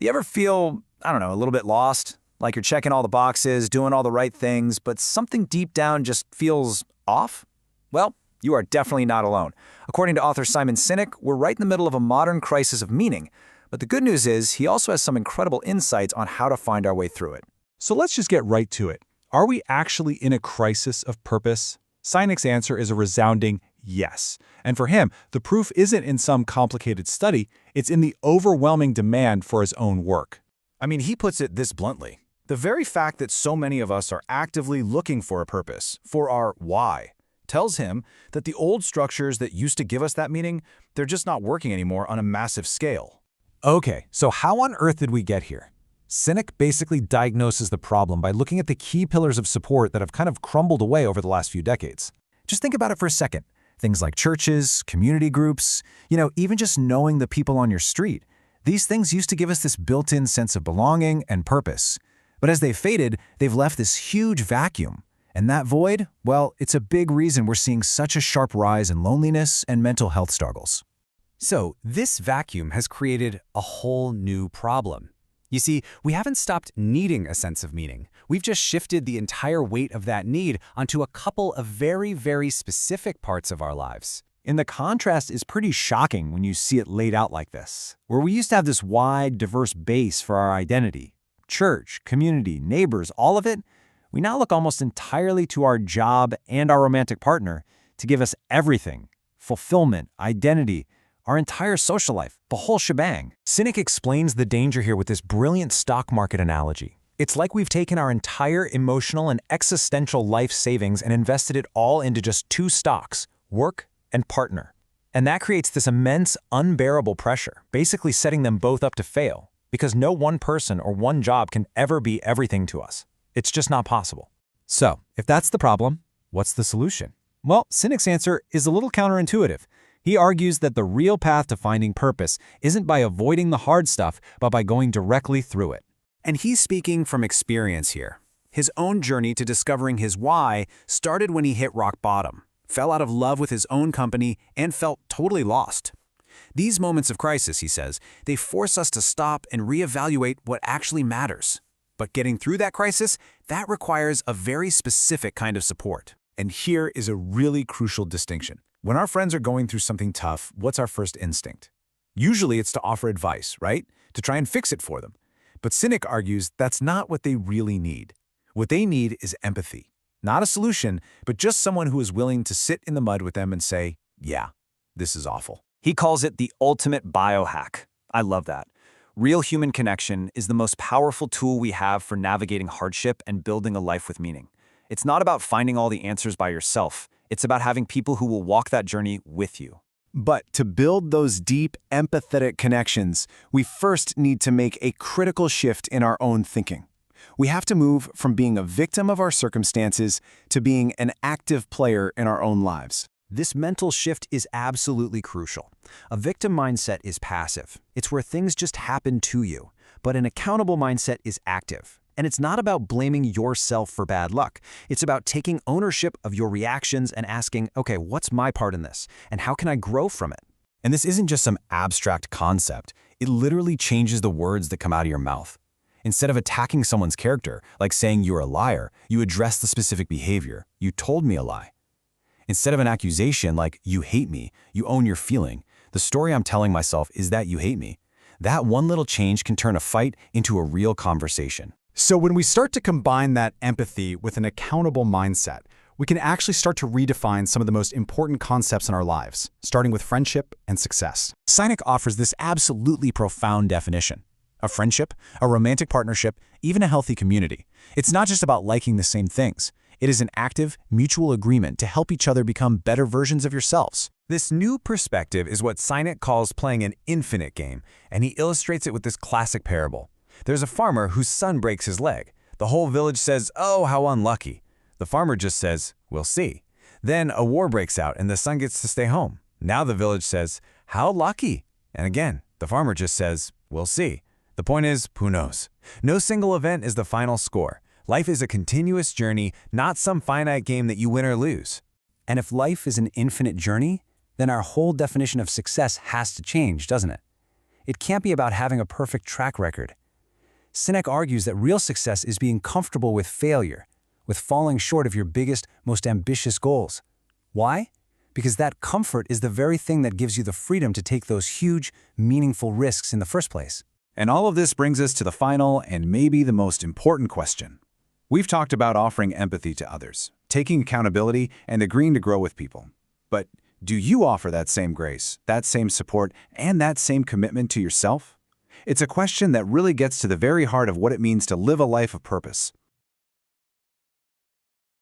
Do you ever feel, I don't know, a little bit lost? Like you're checking all the boxes, doing all the right things, but something deep down just feels off? Well, you are definitely not alone. According to author Simon Sinek, we're right in the middle of a modern crisis of meaning. But the good news is, he also has some incredible insights on how to find our way through it. So let's just get right to it. Are we actually in a crisis of purpose? Sinek's answer is a resounding yes. And for him, the proof isn't in some complicated study, it's in the overwhelming demand for his own work. I mean, he puts it this bluntly. The very fact that so many of us are actively looking for a purpose, for our why, tells him that the old structures that used to give us that meaning, they're just not working anymore on a massive scale. Okay, so how on earth did we get here? Sinek basically diagnoses the problem by looking at the key pillars of support that have kind of crumbled away over the last few decades. Just think about it for a second. Things like churches, community groups, even just knowing the people on your street. These things used to give us this built-in sense of belonging and purpose. But as they've faded, they've left this huge vacuum. And that void, well, it's a big reason we're seeing such a sharp rise in loneliness and mental health struggles. So this vacuum has created a whole new problem. You see, we haven't stopped needing a sense of meaning. We've just shifted the entire weight of that need onto a couple of very, very specific parts of our lives. And the contrast is pretty shocking when you see it laid out like this, where we used to have this wide, diverse base for our identity. Church, community, neighbors, all of it. We now look almost entirely to our job and our romantic partner to give us everything: fulfillment, identity, our entire social life, the whole shebang. Sinek explains the danger here with this brilliant stock market analogy. It's like we've taken our entire emotional and existential life savings and invested it all into just two stocks: work and partner. And that creates this immense, unbearable pressure, basically setting them both up to fail, because no one person or one job can ever be everything to us. It's just not possible. So, if that's the problem, what's the solution? Well, Sinek's answer is a little counterintuitive. He argues that the real path to finding purpose isn't by avoiding the hard stuff, but by going directly through it. And he's speaking from experience here. His own journey to discovering his why started when he hit rock bottom, fell out of love with his own company, and felt totally lost. These moments of crisis, he says, they force us to stop and reevaluate what actually matters. But getting through that crisis, that requires a very specific kind of support. And here is a really crucial distinction. When our friends are going through something tough, what's our first instinct? Usually it's to offer advice, right? To try and fix it for them. But Sinek argues that's not what they really need. What they need is empathy. Not a solution, but just someone who is willing to sit in the mud with them and say, yeah, this is awful. He calls it the ultimate biohack. I love that. Real human connection is the most powerful tool we have for navigating hardship and building a life with meaning. It's not about finding all the answers by yourself. It's about having people who will walk that journey with you. But to build those deep, empathetic connections, we first need to make a critical shift in our own thinking. We have to move from being a victim of our circumstances to being an active player in our own lives. This mental shift is absolutely crucial. A victim mindset is passive. It's where things just happen to you. But an accountable mindset is active. And it's not about blaming yourself for bad luck. It's about taking ownership of your reactions and asking, okay, what's my part in this? And how can I grow from it? And this isn't just some abstract concept. It literally changes the words that come out of your mouth. Instead of attacking someone's character, like saying you're a liar, you address the specific behavior. You told me a lie. Instead of an accusation like you hate me, you own your feeling. The story I'm telling myself is that you hate me. That one little change can turn a fight into a real conversation. So when we start to combine that empathy with an accountable mindset, we can actually start to redefine some of the most important concepts in our lives, starting with friendship and success. Sinek offers this absolutely profound definition. A friendship, a romantic partnership, even a healthy community. It's not just about liking the same things. It is an active, mutual agreement to help each other become better versions of yourselves. This new perspective is what Sinek calls playing an infinite game, and he illustrates it with this classic parable. There's a farmer whose son breaks his leg. The whole village says, "Oh, how unlucky." The farmer just says, "We'll see." Then a war breaks out and the son gets to stay home. Now the village says, "How lucky." And again, the farmer just says, "We'll see." The point is, who knows? No single event is the final score. Life is a continuous journey, not some finite game that you win or lose. And if life is an infinite journey, then our whole definition of success has to change, doesn't it? It can't be about having a perfect track record. Sinek argues that real success is being comfortable with failure, with falling short of your biggest, most ambitious goals. Why? Because that comfort is the very thing that gives you the freedom to take those huge, meaningful risks in the first place. And all of this brings us to the final and maybe the most important question. We've talked about offering empathy to others, taking accountability, and agreeing to grow with people. But do you offer that same grace, that same support, and that same commitment to yourself? It's a question that really gets to the very heart of what it means to live a life of purpose.